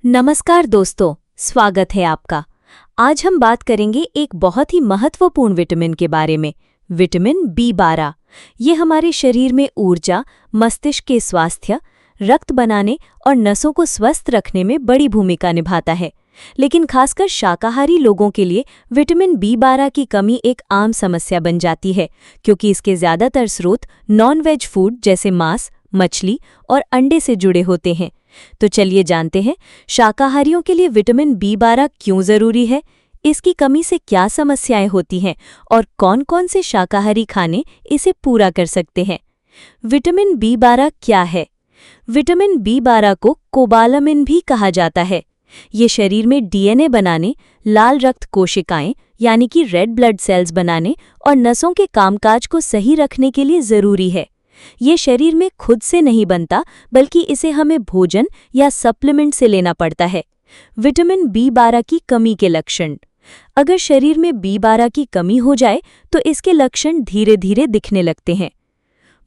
नमस्कार दोस्तों, स्वागत है आपका। आज हम बात करेंगे एक बहुत ही महत्वपूर्ण विटामिन के बारे में, विटामिन B12। ये हमारे शरीर में ऊर्जा, मस्तिष्क के स्वास्थ्य, रक्त बनाने और नसों को स्वस्थ रखने में बड़ी भूमिका निभाता है। लेकिन खासकर शाकाहारी लोगों के लिए विटामिन B12 की कमी एक आम समस्या बन जाती है, क्योंकि इसके ज़्यादातर स्रोत नॉन-वेज फूड जैसे मांस, मछली और अंडे से जुड़े होते हैं। तो चलिए जानते हैं शाकाहारियों के लिए विटामिन B12 क्यों जरूरी है, इसकी कमी से क्या समस्याएं होती हैं और कौन-कौन से शाकाहारी खाने इसे पूरा कर सकते हैं। विटामिन B12 क्या है? विटामिन B12 को कोबालामिन भी कहा जाता है। ये शरीर में DNA बनाने, लाल रक्त कोशिकाएं यानी कि रेड ब्लड सेल्स बनाने और नसों के कामकाज को सही रखने के लिए जरूरी है। ये शरीर में खुद से नहीं बनता, बल्कि इसे हमें भोजन या सप्लीमेंट से लेना पड़ता है। विटामिन B12 की कमी के लक्षण। अगर शरीर में B12 की कमी हो जाए तो इसके लक्षण धीरे धीरे दिखने लगते हैं।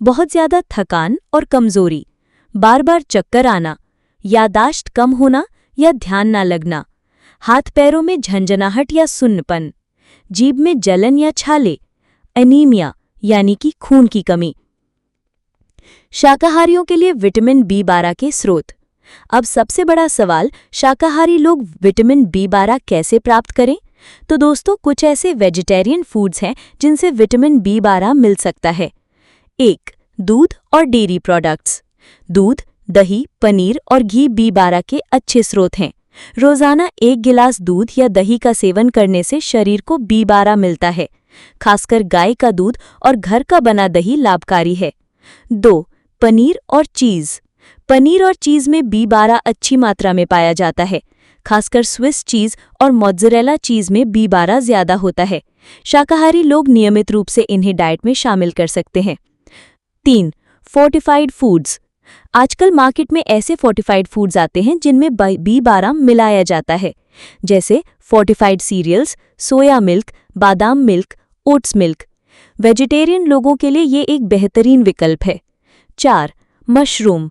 बहुत ज़्यादा थकान और कमजोरी, बार बार चक्कर आना, यादाश्त कम होना या ध्यान ना लगना, हाथ पैरों में झंझनाहट या सुन्नपन, जीभ में जलन या छाले, एनीमिया यानी कि खून की कमी। शाकाहारियों के लिए विटामिन B12 के स्रोत। अब सबसे बड़ा सवाल, शाकाहारी लोग विटामिन B12 कैसे प्राप्त करें? तो दोस्तों, कुछ ऐसे वेजिटेरियन फूड्स हैं जिनसे विटामिन B12 मिल सकता है। 1. दूध और डेयरी प्रोडक्ट्स। दूध, दही, पनीर और घी B12 के अच्छे स्रोत हैं। रोजाना 1 गिलास दूध या दही का सेवन करने से शरीर को B12 मिलता है। खासकर गाय का दूध और घर का बना दही लाभकारी है। 2. पनीर और चीज़। पनीर और चीज़ में B12 अच्छी मात्रा में पाया जाता है। खासकर स्विस चीज़ और मोज़रेला चीज़ में B12 ज़्यादा होता है। शाकाहारी लोग नियमित रूप से इन्हें डाइट में शामिल कर सकते हैं। 3. Fortified foods. आजकल मार्केट में ऐसे फोर्टिफाइड फूड्स आते हैं जिनमें B12 मिलाया जाता है, जैसे फोर्टिफाइड सीरियल्स, सोया मिल्क, बादाम मिल्क, ओट्स मिल्क। वेजिटेरियन लोगों के लिए ये एक बेहतरीन विकल्प है। 4. मशरूम।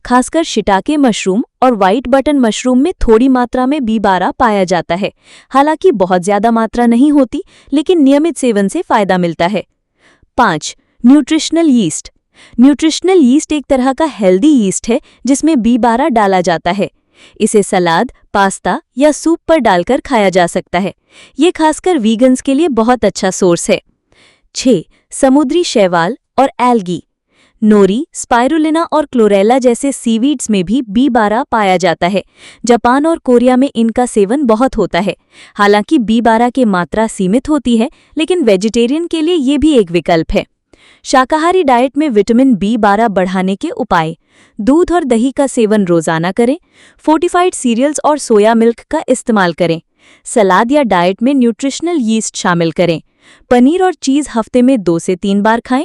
खासकर शिटाके मशरूम और व्हाइट बटन मशरूम में थोड़ी मात्रा में B12 पाया जाता है। हालांकि बहुत ज़्यादा मात्रा नहीं होती, लेकिन नियमित सेवन से फायदा मिलता है। 5. Nutritional yeast. न्यूट्रिशनल यीस्ट एक तरह का हेल्दी यीस्ट है जिसमें B12 डाला जाता है। इसे सलाद, पास्ता या सूप पर डालकर खाया जा सकता है। ये खासकर वीगन्स के लिए बहुत अच्छा सोर्स है। 6. समुद्री शैवाल और एल्गी। नोरी, स्पाइरुलिना और क्लोरेला जैसे सीवीड्स में भी B12 पाया जाता है। जापान और कोरिया में इनका सेवन बहुत होता है। हालांकि B12 की मात्रा सीमित होती है, लेकिन वेजिटेरियन के लिए ये भी एक विकल्प है। शाकाहारी डाइट में विटामिन B12 बढ़ाने के उपाय। दूध और दही का सेवन रोजाना करें। फोर्टिफाइड सीरियल्स और सोया मिल्क का इस्तेमाल करें। सलाद या डाइट में न्यूट्रिशनल यीस्ट शामिल करें। पनीर और चीज़ हफ्ते में 2 से 3 बार खाएं।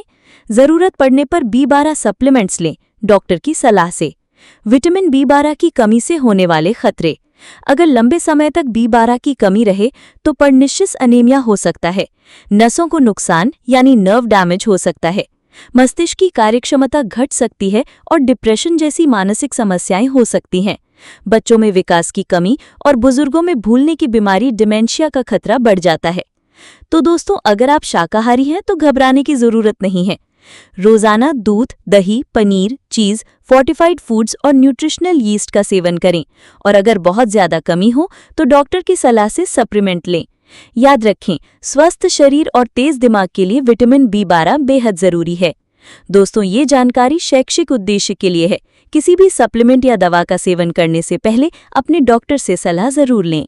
ज़रूरत पड़ने पर B12 सप्लीमेंट्स लें, डॉक्टर की सलाह से। विटामिन B12 की कमी से होने वाले खतरे। अगर लंबे समय तक B12 की कमी रहे तो पर्निशियस अनीमिया हो सकता है। नसों को नुकसान यानी नर्व डैमेज हो सकता है। मस्तिष्क की कार्यक्षमता घट सकती है और डिप्रेशन जैसी मानसिक समस्याएं हो सकती हैं। बच्चों में विकास की कमी और बुजुर्गों में भूलने की बीमारी डिमेंशिया का खतरा बढ़ जाता है। तो दोस्तों, अगर आप शाकाहारी हैं तो घबराने की जरूरत नहीं है। रोजाना दूध, दही, पनीर, चीज़, फोर्टिफाइड फूड्स और न्यूट्रिशनल यीस्ट का सेवन करें और अगर बहुत ज़्यादा कमी हो तो डॉक्टर की सलाह से सप्लीमेंट लें। याद रखें, स्वस्थ शरीर और तेज दिमाग के लिए विटामिन B12 बेहद ज़रूरी है। दोस्तों, ये जानकारी शैक्षिक उद्देश्य के लिए है। किसी भी सप्लीमेंट या दवा का सेवन करने से पहले अपने डॉक्टर से सलाह ज़रूर लें।